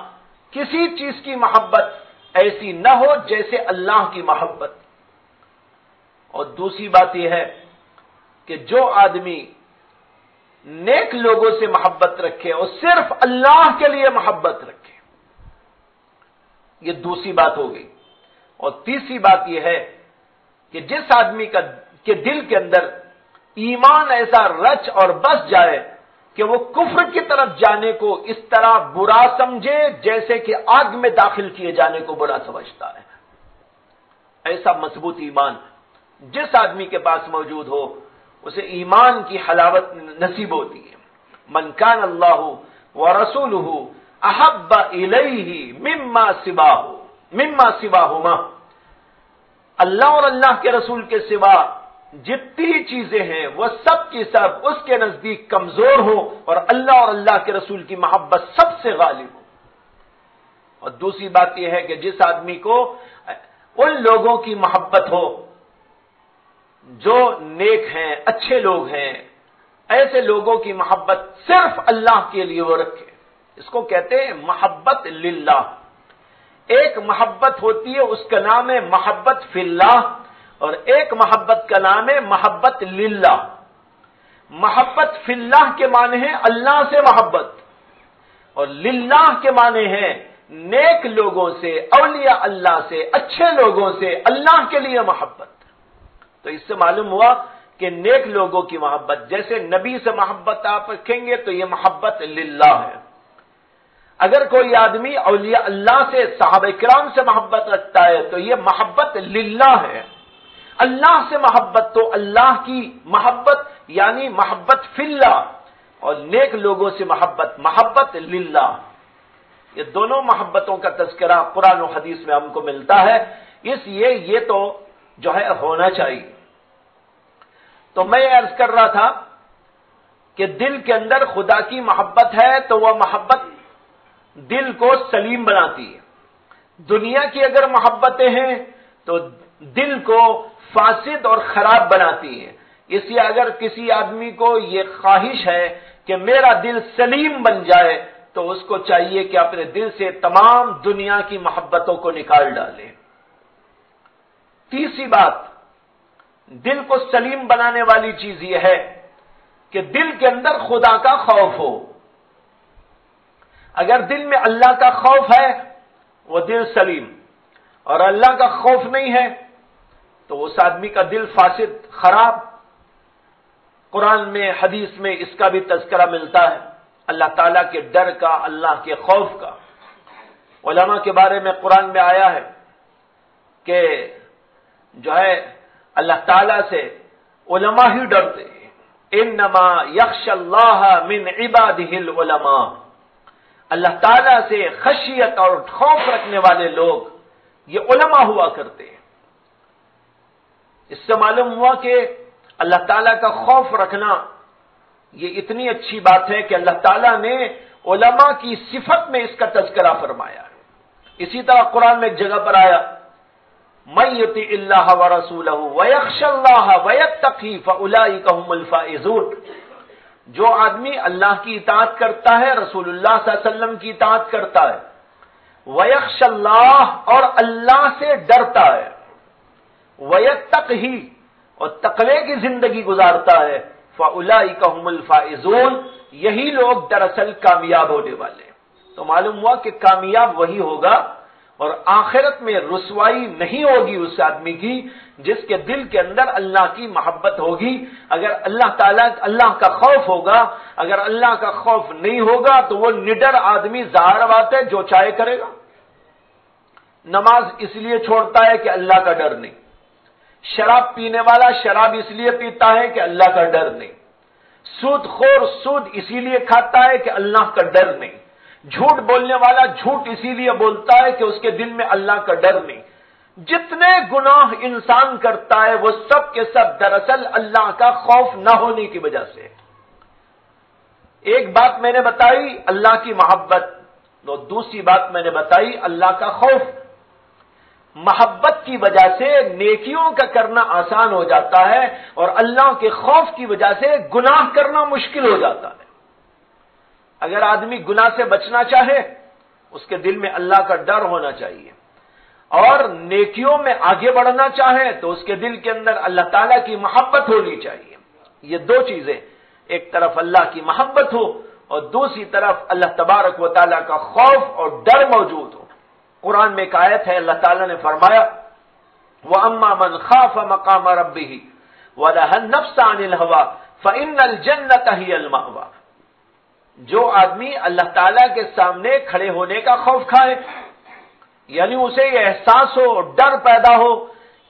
کسی چیز کی محبت ایسی نہ ہو جیسے اللہ کی محبت۔ اور دوسری بات یہ ہے کہ جو آدمی نیک لوگوں سے محبت رکھے اور صرف اللہ کے لیے محبت رکھے، یہ دوسری بات ہو گئی۔ اور تیسری بات یہ ہے کہ جس آدمی کے دل کے اندر ایمان ایسا رچ اور بس جائے کہ وہ کفر کی طرف جانے کو اس طرح برا سمجھے جیسے کہ آگ میں داخل کیے جانے کو برا سمجھتا ہے، ایسا مضبوط ایمان جس آدمی کے پاس موجود ہو اسے ایمان کی حلاوت نصیب ہوتی ہے۔ من کان اللہ ورسولہ احب الیہ مما سواہما، اللہ اور اللہ کے رسول کے سوا جتنی چیزیں ہیں وہ سب کی سب اس کے نزدیک کمزور ہو اور اللہ اور اللہ کے رسول کی محبت سب سے غالب ہو۔ اور دوسری بات یہ ہے کہ جس آدمی کو ان لوگوں کی محبت ہو جو نیک ہیں، اچھے لوگ ہیں، ایسے لوگوں کی محبت صرف اللہ کے لیے وہ رکھے، اس کو کہتے ہیں محبت للہ۔ ایک محبت ہوتی ہے اس کا نام ہے محبت فی اللہ، اور ایک محبت کا نام ہے محبت للہ۔ محبت فی اللہ کے معنی ہے اللہ سے محبت، اور للہ کے معنی ہے نیک لوگوں سے، اولیاء اللہ سے، اچھے لوگوں سے اللہ کے لیے محبت۔ تو اس سے معلوم ہوا کہ نیک لوگوں کی محبت، جیسے نبی سے محبت آپ رکھیں گے تو یہ محبت للہ ہے۔ اگر کوئی آدمی اولیاء اللہ سے، صحابہ کرام سے محبت رکھتا ہے تو یہ محبت للہ ہے۔ اللہ سے محبت تو اللہ کی محبت یعنی محبت فی اللہ، اور نیک لوگوں سے محبت للہ۔ یہ دونوں محبتوں کا تذکرہ قرآن و حدیث میں ہم کو ملتا ہے، اس لیے یہ تو جو ہے ہونا چاہیے۔ تو میں عرض کر رہا تھا کہ دل کے اندر خدا کی محبت ہے تو وہ محبت دل کو سلیم بناتی ہے۔ دنیا کی اگر محبتیں ہیں تو دل کو فاسد اور خراب بناتی ہیں۔ اس لیے اگر کسی آدمی کو یہ خواہش ہے کہ میرا دل سلیم بن جائے تو اس کو چاہیے کہ اپنے دل سے تمام دنیا کی محبتوں کو نکال ڈالے۔ تیسری بات، دل کو سلیم بنانے والی چیز یہ ہے کہ دل کے اندر خدا کا خوف ہو۔ اگر دل میں اللہ کا خوف ہے وہ دل سلیم، اور اللہ کا خوف نہیں ہے تو اس آدمی کا دل فاسد، خراب۔ قرآن میں، حدیث میں اس کا بھی تذکرہ ملتا ہے، اللہ تعالیٰ کے ڈر کا، اللہ کے خوف کا۔ علماء کے بارے میں قرآن میں آیا ہے کہ جو ہے اللہ تعالیٰ سے علماء ہی ڈرتے ہیں، انما یخش اللہ من عبادہ العلماء۔ اللہ تعالیٰ سے خشیت اور خوف رکھنے والے لوگ یہ علماء ہوا کرتے ہیں۔ اس سے معلوم ہوا کہ اللہ تعالیٰ کا خوف رکھنا یہ اتنی اچھی بات ہے کہ اللہ تعالیٰ نے علماء کی صفت میں اس کا تذکرہ فرمایا ہے۔ اسی طرح قرآن میں ایک جگہ پر آیا، مَن یُطِعِ اللَّهَ وَرَسُولَهُ وَيَخْشَ اللَّهَ وَيَتَّقِهِ فَأُولَٰئِکَ هُمُ الْفَائِزُونَ۔ جو آدمی اللہ کی اطاعت کرتا ہے، رسول اللہ صلی اللہ علیہ وسلم کی اطاعت کرتا ہے، وَيَخْشَ اللَّهَ اور اللہ سے ڈرتا ہے، وَيَتَّقْهِ اور تقوی کی زندگی گزارتا ہے، فَأُولَئِكَ هُمُ الْفَائِزُونَ یہی لوگ دراصل کامیاب ہونے والے ہیں۔ تو معلوم ہوا کہ کامیاب وہی ہوگا اور آخرت میں رسوائی نہیں ہوگی اس آدمی کی جس کے دل کے اندر اللہ کی محبت ہوگی۔ اگر اللہ تعالیٰ اللہ کا خوف ہوگا، اگر اللہ کا خوف نہیں ہوگا تو وہ نڈر آدمی ظاہر بات ہے جو چاہے کرے گا۔ نماز اس لیے چھوڑتا ہے کہ اللہ کا ڈر نہیں، شراب پینے والا شراب اس لیے پیتا ہے کہ اللہ کا ڈر نہیں، سود خور سود اسی لیے کھاتا ہے کہ اللہ کا ڈر نہیں، جھوٹ بولنے والا جھوٹ اسی لیے بولتا ہے کہ اس کے دل میں اللہ کا ڈر نہیں۔ جتنے گناہ انسان کرتا ہے وہ سب کے سب دراصل اللہ کا خوف نہ ہونے کی وجہ سے۔ ایک بات میں نے بتائی اللہ کی محبت، تو دوسری بات میں نے بتائی اللہ کا خوف۔ محبت کی وجہ سے نیکیوں کا کرنا آسان ہو جاتا ہے اور اللہ کے خوف کی وجہ سے گناہ کرنا مشکل ہو جاتا ہے۔ اگر آدمی گناہ سے بچنا چاہے اس کے دل میں اللہ کا ڈر ہونا چاہیے، اور نیکیوں میں آگے بڑھنا چاہے تو اس کے دل کے اندر اللہ تعالیٰ کی محبت ہونی چاہیے۔ یہ دو چیزیں، ایک طرف اللہ کی محبت ہو اور دوسری طرف اللہ تبارک و تعالیٰ کا خوف اور ڈر موجود ہو۔ قرآن میں ایک آیت ہے، اللہ تعالیٰ نے فرمایا وَأَمَّا مَنْ خَافَ مَقَامَ رَبِّهِ وَنَهَى النَّفْسَ عَنِ الْهَوَىٰ فَإِنَّ الْجَنَّةَ هِيَ الْمَأْوَىٰ۔ جو آدمی اللہ تعالیٰ کے سامنے کھڑے ہونے کا خوف کھائے، یعنی اسے یہ احساس ہو، ڈر پیدا ہو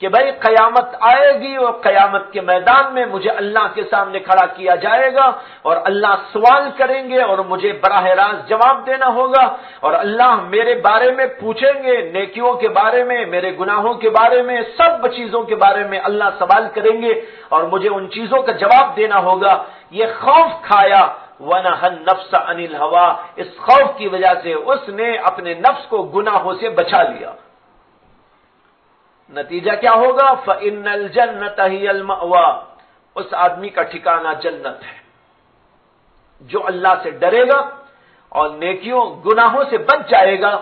کہ بھائی قیامت آئے گی اور قیامت کے میدان میں مجھے اللہ کے سامنے کھڑا کیا جائے گا اور اللہ سوال کریں گے اور مجھے براہ راست جواب دینا ہوگا، اور اللہ میرے بارے میں پوچھیں گے، نیکیوں کے بارے میں، میرے گناہوں کے بارے میں، سب چیزوں کے بارے میں اللہ سوال کریں گے اور مجھے ان چیزوں کا جواب دینا ہوگا۔ یہ خوف کھایا، وَنَهَى النَّفْسَ عَنِ الْهَوَىٰ، اس خوف کی وجہ سے اس نے اپنے نفس کو گناہوں سے بچا لیا۔ نتیجہ کیا ہوگا؟ فَإِنَّ الْجَنَّةَ هِيَ الْمَأْوَىٰ، اس آدمی کا ٹھکانہ جنت ہے۔ جو اللہ سے ڈرے گا اور نیکیوں گناہوں سے بچ جائے گا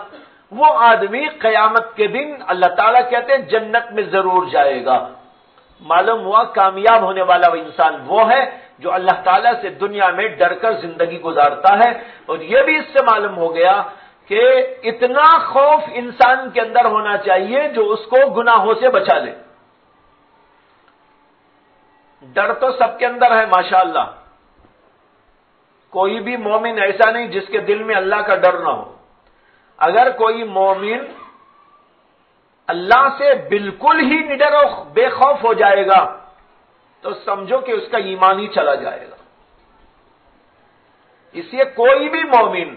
وہ آدمی قیامت کے دن اللہ تعالیٰ کہتے ہیں جنت میں ضرور جائے گا۔ معلوم ہوا کامیاب ہونے والا وہ انسان وہ ہے جو اللہ تعالیٰ سے دنیا میں ڈر کر زندگی گزارتا ہے۔ اور یہ بھی اس سے معلوم ہو گیا کہ اتنا خوف انسان کے اندر ہونا چاہیے جو اس کو گناہوں سے بچا لے۔ ڈر تو سب کے اندر ہے ماشاءاللہ، کوئی بھی مومن ایسا نہیں جس کے دل میں اللہ کا ڈر نہ ہو۔ اگر کوئی مومن اللہ سے بالکل ہی نڈر و بے خوف ہو جائے گا تو سمجھو کہ اس کا ایمان ہی چلا جائے گا۔ اس لیے کوئی بھی مومن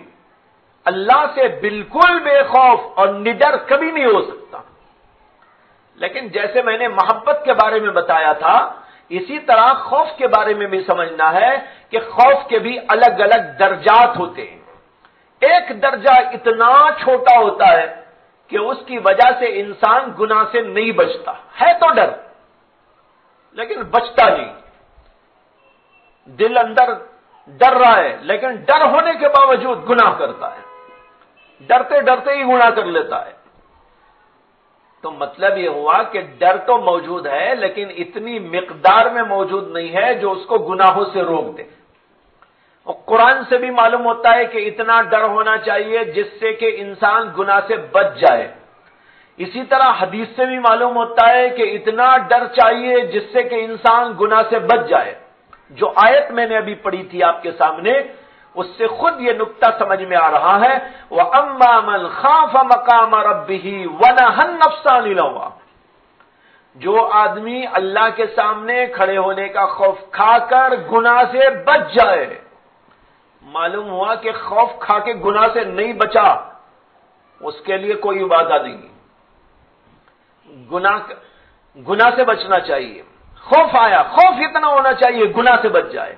اللہ سے بالکل بے خوف اور نڈر کبھی نہیں ہو سکتا۔ لیکن جیسے میں نے محبت کے بارے میں بتایا تھا، اسی طرح خوف کے بارے میں بھی سمجھنا ہے کہ خوف کے بھی الگ الگ درجات ہوتے ہیں۔ ایک درجہ اتنا چھوٹا ہوتا ہے کہ اس کی وجہ سے انسان گناہ سے نہیں بچتا ہے، تو ڈر لیکن بچتا نہیں، دل اندر ڈر رہا ہے لیکن ڈر ہونے کے باوجود گناہ کرتا ہے، ڈرتے ڈرتے ہی گناہ کر لیتا ہے۔ تو مطلب یہ ہوا کہ ڈر تو موجود ہے لیکن اتنی مقدار میں موجود نہیں ہے جو اس کو گناہوں سے روک دے۔ اور قرآن سے بھی معلوم ہوتا ہے کہ اتنا ڈر ہونا چاہیے جس سے کہ انسان گناہ سے بچ جائے۔ اسی طرح حدیث سے بھی معلوم ہوتا ہے کہ اتنا ڈر چاہیے جس سے کہ انسان گناہ سے بچ جائے۔ جو آیت میں نے ابھی پڑھی تھی آپ کے سامنے، اس سے خود یہ نکتہ سمجھ میں آ رہا ہے، وَأَمَّا مَنْ خَافَ مَقَامَ رَبِّهِ وَنَهَى النَّفْسَ عَنِ الْهَوَىٰ، جو آدمی اللہ کے سامنے کھڑے ہونے کا خوف کھا کر گناہ سے بچ جائے۔ معلوم ہوا کہ خوف کھا کے گناہ سے نہیں بچا، اس کے لیے کوئی وعدہ نہیں۔ گناہ سے بچنا چاہیے، خوف آیا، خوف اتنا ہونا چاہیے گناہ سے بچ جائے۔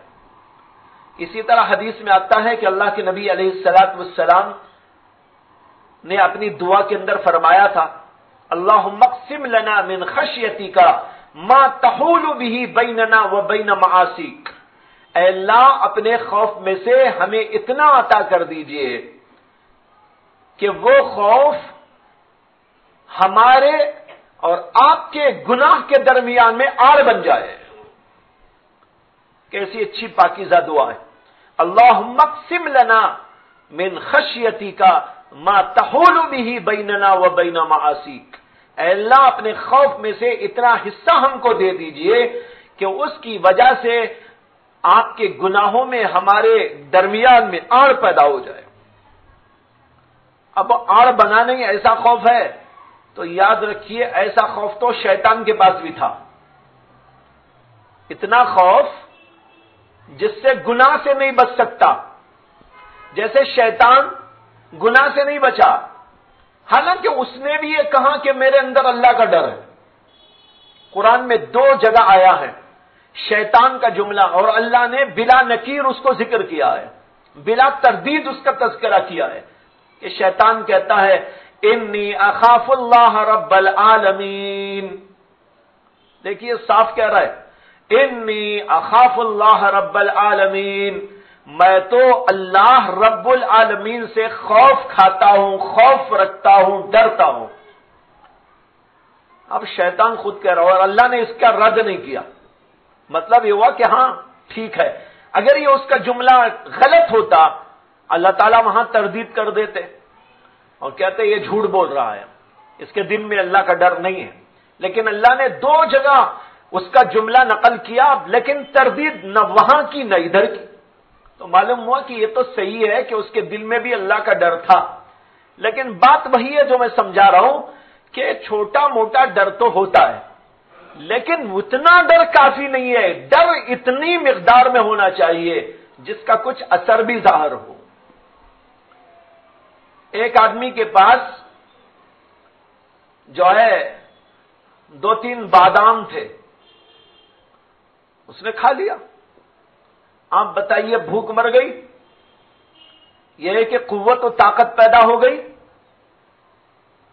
اسی طرح حدیث میں آتا ہے کہ اللہ کے نبی علیہ الصلوۃ والسلام نے اپنی دعا کے اندر فرمایا تھا، اللہم اقسم لنا من خشیتک ما تحول به بیننا وبین معاصیک، اے اللہ اپنے خوف میں سے ہمیں اتنا عطا کر دیجئے کہ وہ خوف ہمارے اور آپ کے گناہ کے درمیان میں آڑ بن جائے. کیسی اچھی پاکیزہ دعا ہے. اللہم اقسم لنا من خشیتک ما تحول به بیننا و بین معاصیک. اے اللہ اپنے خوف میں سے اتنا حصہ ہم کو دے دیجئے کہ اس کی وجہ سے آپ کے گناہوں میں ہمارے درمیان میں آڑ پیدا ہو جائے. اب آڑ بنانے ایسا خوف ہے تو یاد رکھیے ایسا خوف تو شیطان کے پاس بھی تھا. اتنا خوف جس سے گناہ سے نہیں بچ سکتا. جیسے شیطان گناہ سے نہیں بچا، حالانکہ اس نے بھی یہ کہا کہ میرے اندر اللہ کا ڈر ہے. قرآن میں 2 جگہ آیا ہے شیطان کا جملہ، اور اللہ نے بلا نکیر اس کو ذکر کیا ہے، بلا تردید اس کا تذکرہ کیا ہے کہ شیطان کہتا ہے انی اخاف اللہ رب العالمین. دیکھیے صاف کہہ رہا ہے انی اخاف اللہ رب العالمین، میں تو اللہ رب العالمین سے خوف کھاتا ہوں، خوف رکھتا ہوں، ڈرتا ہوں. اب شیطان خود کہہ رہا ہے اور اللہ نے اس کا رد نہیں کیا. مطلب یہ ہوا کہ ہاں ٹھیک ہے، اگر یہ اس کا جملہ غلط ہوتا اللہ تعالیٰ وہاں تردید کر دیتے اور کہتے یہ جھوٹ بول رہا ہے، اس کے دل میں اللہ کا ڈر نہیں ہے. لیکن اللہ نے 2 جگہ اس کا جملہ نقل کیا، لیکن تردید نہ وہاں کی نہ ادھر کی. تو معلوم ہوا کہ یہ تو صحیح ہے کہ اس کے دل میں بھی اللہ کا ڈر تھا، لیکن بات وہی ہے جو میں سمجھا رہا ہوں کہ چھوٹا موٹا ڈر تو ہوتا ہے، لیکن اتنا ڈر کافی نہیں ہے. ڈر اتنی مقدار میں ہونا چاہیے جس کا کچھ اثر بھی ظاہر ہو. ایک آدمی کے پاس جو ہے 2-3 بادام تھے، اس نے کھا لیا. آپ بتائیے بھوک مر گئی؟ یہ ہے کہ قوت و طاقت پیدا ہو گئی؟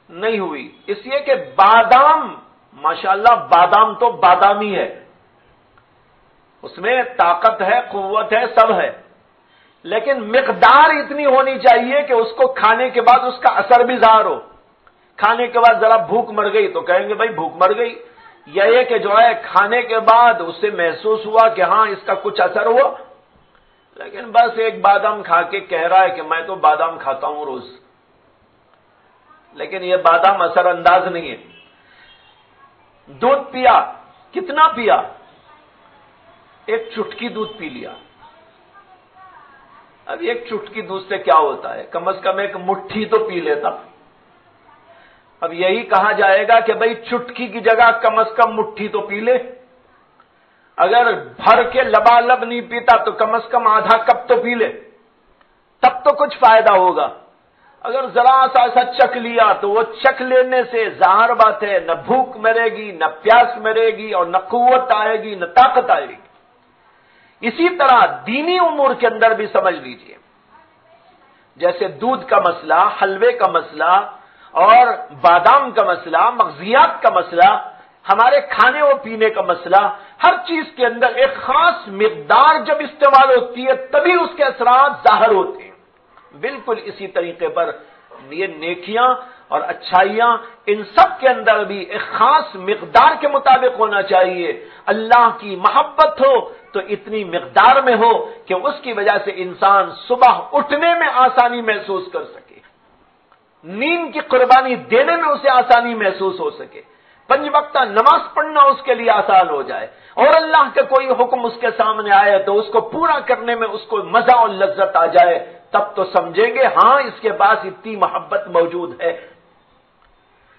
نہیں ہوئی. اس لیے کہ بادام ماشاءاللہ بادام تو بادامی ہے، اس میں طاقت ہے، قوت ہے، سب ہے، لیکن مقدار اتنی ہونی چاہیے کہ اس کو کھانے کے بعد اس کا اثر بھی ظاہر ہو. کھانے کے بعد ذرا بھوک مر گئی تو کہیں گے بھائی بھوک مر گئی. یہ کہ جو ہے کھانے کے بعد اسے محسوس ہوا کہ ہاں اس کا کچھ اثر ہوا، لیکن بس ایک بادام کھا کے کہہ رہا ہے کہ میں تو بادام کھاتا ہوں روز، لیکن یہ بادام اثر انداز نہیں ہے. دودھ پیا، کتنا پیا؟ ایک چٹکی دودھ پی لیا. اب ایک چٹکی دودھ سے کیا ہوتا ہے؟ کم از کم ایک مٹھی تو پی لیتا. اب یہی کہا جائے گا کہ بھئی چٹکی کی جگہ کم از کم مٹھی تو پی لے. اگر بھر کے لبالب نہیں پیتا تو کم از کم آدھا کپ تو پی لے، تب تو کچھ فائدہ ہوگا. اگر ذرا سا ایسا چکھ لیا تو وہ چکھ لینے سے ظاہر بات ہے نہ بھوک مرے گی، نہ پیاس مرے گی، اور نہ قوت آئے گی، نہ طاقت آئے گی. اسی طرح دینی امور کے اندر بھی سمجھ لیجئے، جیسے دودھ کا مسئلہ، حلوے کا مسئلہ، اور بادام کا مسئلہ، مغزیات کا مسئلہ، ہمارے کھانے اور پینے کا مسئلہ، ہر چیز کے اندر ایک خاص مقدار جب استعمال ہوتی ہے تبھی اس کے اثرات ظاہر ہوتے ہیں. بالکل اسی طریقے پر یہ نیکیاں اور اچھائیاں، ان سب کے اندر بھی ایک خاص مقدار کے مطابق ہونا چاہیے. اللہ کی محبت ہو تو اتنی مقدار میں ہو کہ اس کی وجہ سے انسان صبح اٹھنے میں آسانی محسوس کر سکے، نیند کی قربانی دینے میں اسے آسانی محسوس ہو سکے، 5 وقتہ نماز پڑھنا اس کے لیے آسان ہو جائے، اور اللہ کا کوئی حکم اس کے سامنے آئے تو اس کو پورا کرنے میں اس کو مزہ اور لذت آ جائے. تب تو سمجھیں گے ہاں اس کے پاس اتنی محبت موجود ہے.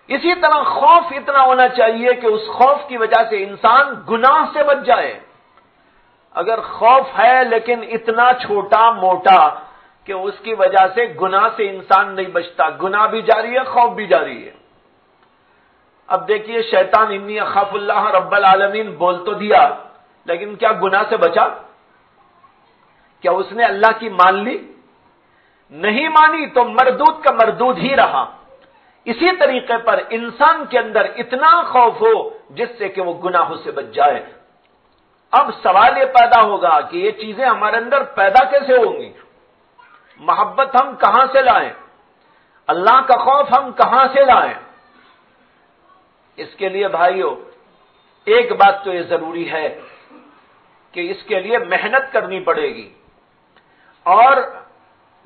اسی طرح خوف اتنا ہونا چاہیے کہ اس خوف کی وجہ سے انسان گناہ سے بچ جائے. اگر خوف ہے لیکن اتنا چھوٹا موٹا کہ اس کی وجہ سے گناہ سے انسان نہیں بچتا، گناہ بھی جاری ہے، خوف بھی جاری ہے. اب دیکھیے شیطان انی اخاف اللہ رب العالمین بول تو دیا، لیکن کیا گناہ سے بچا؟ کیا اس نے اللہ کی مان لی؟ نہیں مانی تو مردود کا مردود ہی رہا. اسی طریقے پر انسان کے اندر اتنا خوف ہو جس سے کہ وہ گناہوں سے بچ جائے. اب سوال یہ پیدا ہوگا کہ یہ چیزیں ہمارے اندر پیدا کیسے ہوں گی؟ محبت ہم کہاں سے لائیں؟ اللہ کا خوف ہم کہاں سے لائیں؟ اس کے لیے بھائیو ایک بات تو یہ ضروری ہے کہ اس کے لیے محنت کرنی پڑے گی، اور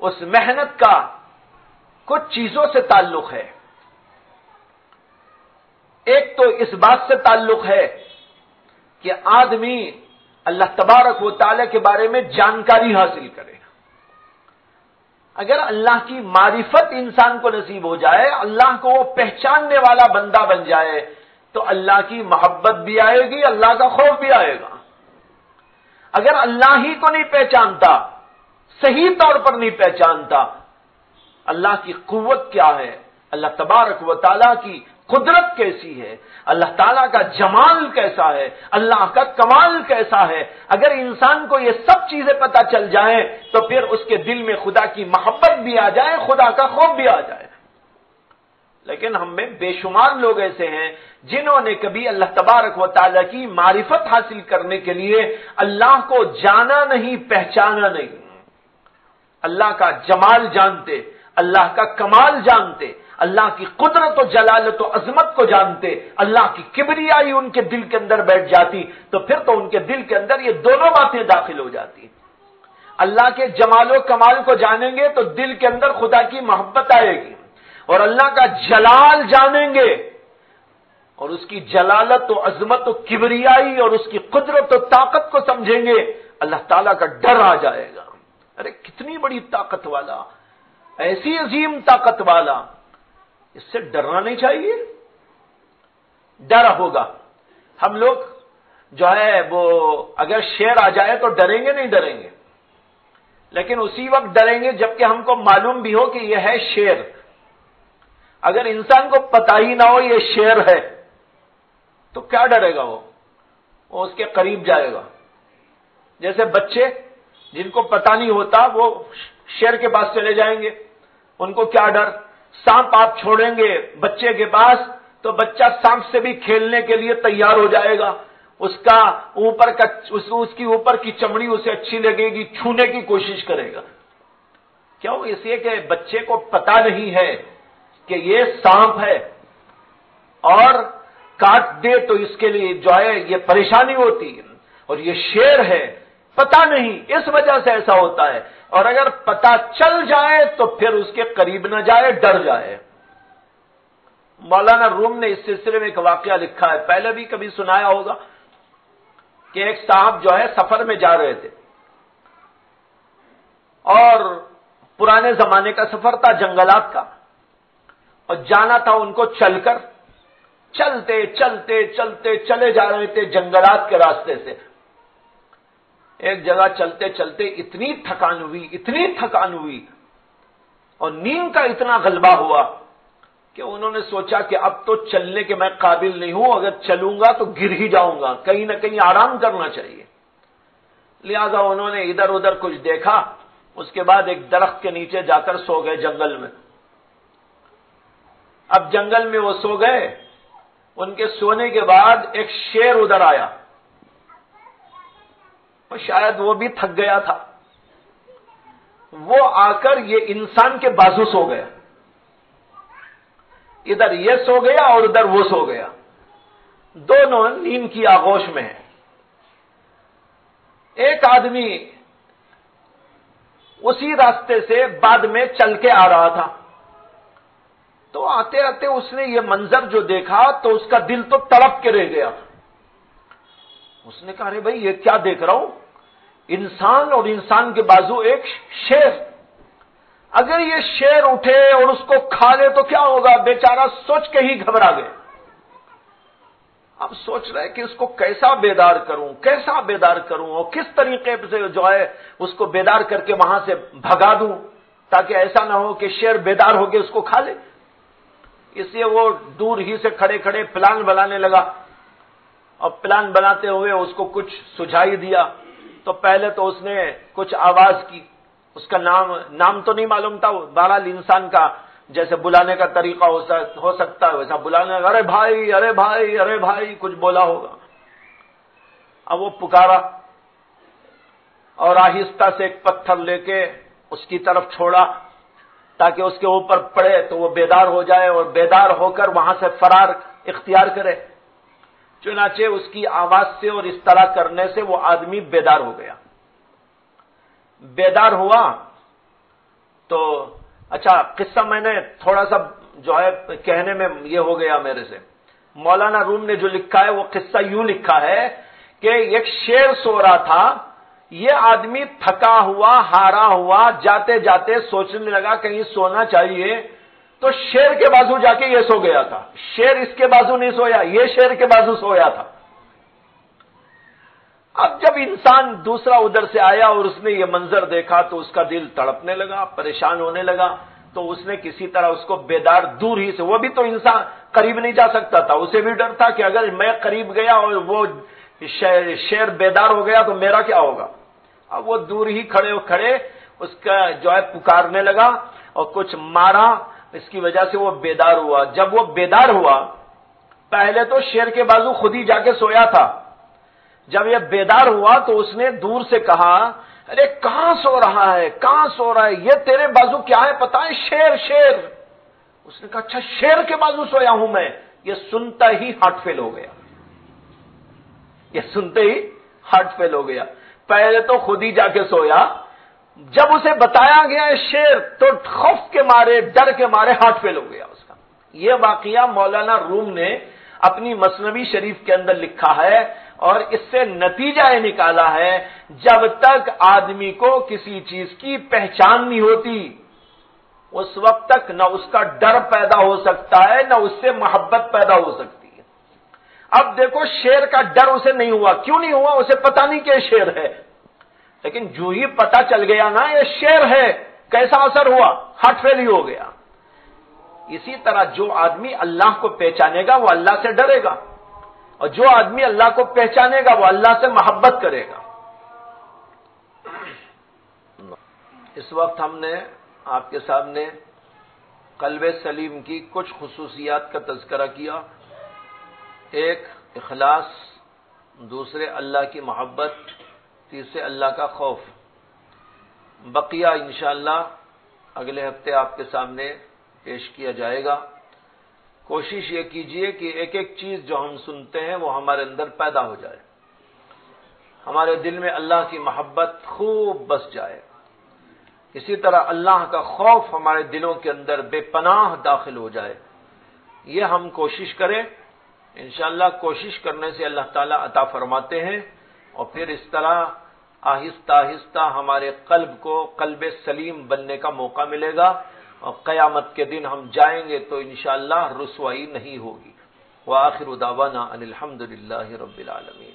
اس محنت کا کچھ چیزوں سے تعلق ہے۔ ایک تو اس بات سے تعلق ہے کہ آدمی اللہ تبارک و تعالی کے بارے میں جانکاری حاصل کرے۔ اگر اللہ کی معرفت انسان کو نصیب ہو جائے، اللہ کو وہ پہچاننے والا بندہ بن جائے، تو اللہ کی محبت بھی آئے گی، اللہ کا خوف بھی آئے گا۔ اگر اللہ ہی کو نہیں پہچانتا، صحیح طور پر نہیں پہچانتا، اللہ کی قوت کیا ہے، اللہ تبارک و تعالیٰ کی قدرت کیسی ہے، اللہ تعالیٰ کا جمال کیسا ہے، اللہ کا کمال کیسا ہے، اگر انسان کو یہ سب چیزیں پتہ چل جائیں تو پھر اس کے دل میں خدا کی محبت بھی آ جائے، خدا کا خوف بھی آ جائے۔ لیکن ہم میں بے شمار لوگ ایسے ہیں جنہوں نے کبھی اللہ تبارک و تعالیٰ کی معرفت حاصل کرنے کے لیے اللہ کو جانا نہیں، پہچانا نہیں۔ اللہ کا جمال جانتے، اللہ کا کمال جانتے، اللہ کی قدرت و جلالت و عظمت کو جانتے، اللہ کی کبریائی ان کے دل کے اندر بیٹھ جاتی، تو پھر تو ان کے دل کے اندر یہ دونوں باتیں داخل ہو جاتی۔ اللہ کے جمال و کمال کو جانیں گے تو دل کے اندر خدا کی محبت آئے گی، اور اللہ کا جلال جانیں گے اور اس کی جلالت و عظمت و کبریائی اور اس کی قدرت و طاقت کو سمجھیں گے، اللہ تعالیٰ کا ڈر آ جائے گا۔ ارے کتنی بڑی طاقت والا، ایسی عظیم طاقت والا، اس سے ڈرنا نہیں چاہیے۔ ڈر ہوگا۔ ہم لوگ جو ہے وہ اگر شیر آ جائے تو ڈریں گے نہیں ڈریں گے، لیکن اسی وقت ڈریں گے جبکہ ہم کو معلوم بھی ہو کہ یہ ہے شیر۔ اگر انسان کو پتہ ہی نہ ہو یہ شیر ہے تو کیا ڈرے گا؟ وہ اس کے قریب جائے گا۔ جیسے بچے جن کو پتہ نہیں ہوتا وہ شیر کے پاس چلے جائیں گے، ان کو کیا ڈر؟ سانپ آپ چھوڑیں گے بچے کے پاس تو بچہ سانپ سے بھی کھیلنے کے لیے تیار ہو جائے گا، اس کی اوپر کی چمڑی اسے اچھی لگے گی، چھونے کی کوشش کرے گا۔ کیوں؟ اس لیے کہ بچے کو پتہ نہیں ہے کہ یہ سانپ ہے اور کاٹ دے تو اس کے لیے جو ہے یہ پریشانی ہوتی ہے، اور یہ شیر ہے، پتہ نہیں، اس وجہ سے ایسا ہوتا ہے۔ اور اگر پتہ چل جائے تو پھر اس کے قریب نہ جائے، ڈر جائے۔ مولانا روم نے اس سلسلے میں ایک واقعہ لکھا ہے، پہلے بھی کبھی سنایا ہوگا، کہ ایک صاحب جو ہے سفر میں جا رہے تھے، اور پرانے زمانے کا سفر تھا، جنگلات کا، اور جانا تھا ان کو چل کر، چلتے چلتے چلتے چلے جا رہے تھے جنگلات کے راستے سے۔ ایک جگہ چلتے چلتے اتنی تھکان ہوئی اور نیند کا اتنا غلبہ ہوا کہ انہوں نے سوچا کہ اب تو چلنے کے میں قابل نہیں ہوں، اگر چلوں گا تو گر ہی جاؤں گا، کہیں نہ کہیں آرام کرنا چاہیے۔ لہذا انہوں نے ادھر ادھر کچھ دیکھا، اس کے بعد ایک درخت کے نیچے جا کر سو گئے جنگل میں۔ اب جنگل میں وہ سو گئے، ان کے سونے کے بعد ایک شیر ادھر آیا، اور شاید وہ بھی تھک گیا تھا، وہ آ کر یہ انسان کے بازو سو گیا، ادھر یہ سو گیا اور ادھر وہ سو گیا، دونوں نیند کی آغوش میں ہیں۔ ایک آدمی اسی راستے سے بعد میں چل کے آ رہا تھا، تو آتے آتے اس نے یہ منظر جو دیکھا تو اس کا دل تو تڑپ کے رہ گیا۔ اس نے کہا، ارے بھائی یہ کیا دیکھ رہا ہوں؟ انسان اور انسان کے بازو ایک شیر، اگر یہ شیر اٹھے اور اس کو کھا لے تو کیا ہوگا؟ بیچارہ سوچ کے ہی گھبرا گئے۔ اب سوچ رہے کہ اس کو کیسا بیدار کروں اور کس طریقے سے جو ہے اس کو بیدار کر کے وہاں سے بھگا دوں تاکہ ایسا نہ ہو کہ شیر بیدار ہو کے اس کو کھا لے۔ اس لیے وہ دور ہی سے کھڑے کھڑے پلان بنانے لگا، اور پلان بناتے ہوئے اس کو کچھ سجھائی دیا۔ تو پہلے تو اس نے کچھ آواز کی، اس کا نام تو نہیں معلوم تھا، بہرحال انسان کا جیسے بلانے کا طریقہ ہو سکتا ہے ویسا بلانے، ارے بھائی ارے بھائی ارے بھائی کچھ بولا ہوگا۔ اب وہ پکارا اور آہستہ سے ایک پتھر لے کے اس کی طرف چھوڑا تاکہ اس کے اوپر پڑے تو وہ بیدار ہو جائے اور بیدار ہو کر وہاں سے فرار اختیار کرے۔ چنانچہ اس کی آواز سے اور اس طرح کرنے سے وہ آدمی بیدار ہو گیا۔ بیدار ہوا تو اچھا قصہ میں نے تھوڑا سا جو ہے کہنے میں یہ ہو گیا میرے سے۔ مولانا روم نے جو لکھا ہے وہ قصہ یوں لکھا ہے کہ ایک شیر سو رہا تھا، یہ آدمی تھکا ہوا ہارا ہوا جاتے جاتے سوچنے لگا کہیں سونا چاہیے، تو شیر کے بازو جا کے یہ سو گیا تھا۔ شیر اس کے بازو نہیں سویا، یہ شیر کے بازو سویا تھا۔ اب جب انسان دوسرا ادھر سے آیا اور اس نے یہ منظر دیکھا تو اس کا دل تڑپنے لگا، پریشان ہونے لگا، تو اس نے کسی طرح اس کو بیدار دور ہی سے، وہ بھی تو انسان قریب نہیں جا سکتا تھا، اسے بھی ڈر تھا کہ اگر میں قریب گیا اور وہ شیر بیدار ہو گیا تو میرا کیا ہوگا۔ اب وہ دور ہی کھڑے اس کا جو ہے پکارنے لگا اور کچھ مارا، اس کی وجہ سے وہ بیدار ہوا۔ جب وہ بیدار ہوا، پہلے تو شیر کے بازو خود ہی جا کے سویا تھا، جب یہ بیدار ہوا تو اس نے دور سے کہا ارے کہاں سو رہا ہے، کہاں سو رہا ہے، یہ تیرے بازو کیا ہے پتا ہے، شیر شیر۔ اس نے کہا اچھا شیر کے بازو سویا ہوں میں۔ یہ سنتا ہی ہارٹ فیل ہو گیا، یہ سنتے ہی ہارٹ فیل ہو گیا۔ پہلے تو خود ہی جا کے سویا، جب اسے بتایا گیا ہے شیر تو خوف کے مارے ڈر کے مارے ہارٹ فیل ہو گیا اس کا۔ یہ واقعہ مولانا روم نے اپنی مثنوی شریف کے اندر لکھا ہے اور اس سے نتیجہ یہ نکالا ہے جب تک آدمی کو کسی چیز کی پہچان نہیں ہوتی اس وقت تک نہ اس کا ڈر پیدا ہو سکتا ہے نہ اس سے محبت پیدا ہو سکتی ہے۔ اب دیکھو شیر کا ڈر اسے نہیں ہوا، کیوں نہیں ہوا؟ اسے پتہ نہیں کہ شیر ہے، لیکن جو ہی پتہ چل گیا نا یہ شیر ہے، کیسا اثر ہوا؟ ہارٹ فیل ہی ہو گیا۔ اسی طرح جو آدمی اللہ کو پہچانے گا وہ اللہ سے ڈرے گا، اور جو آدمی اللہ کو پہچانے گا وہ اللہ سے محبت کرے گا۔ اس وقت ہم نے آپ کے سامنے قلب سلیم کی کچھ خصوصیات کا تذکرہ کیا، ایک اخلاص، دوسرے اللہ کی محبت، تیسرے اللہ کا خوف۔ بقیہ انشاءاللہ اگلے ہفتے آپ کے سامنے پیش کیا جائے گا۔ کوشش یہ کیجئے کہ ایک ایک چیز جو ہم سنتے ہیں وہ ہمارے اندر پیدا ہو جائے، ہمارے دل میں اللہ کی محبت خوب بس جائے، اسی طرح اللہ کا خوف ہمارے دلوں کے اندر بے پناہ داخل ہو جائے۔ یہ ہم کوشش کریں، انشاءاللہ کوشش کرنے سے اللہ تعالیٰ عطا فرماتے ہیں، اور پھر اس طرح آہستہ آہستہ ہمارے قلب کو قلب سلیم بننے کا موقع ملے گا، اور قیامت کے دن ہم جائیں گے تو انشاءاللہ رسوائی نہیں ہوگی۔ وآخر دعوانا ان الحمد للہ رب العالمین۔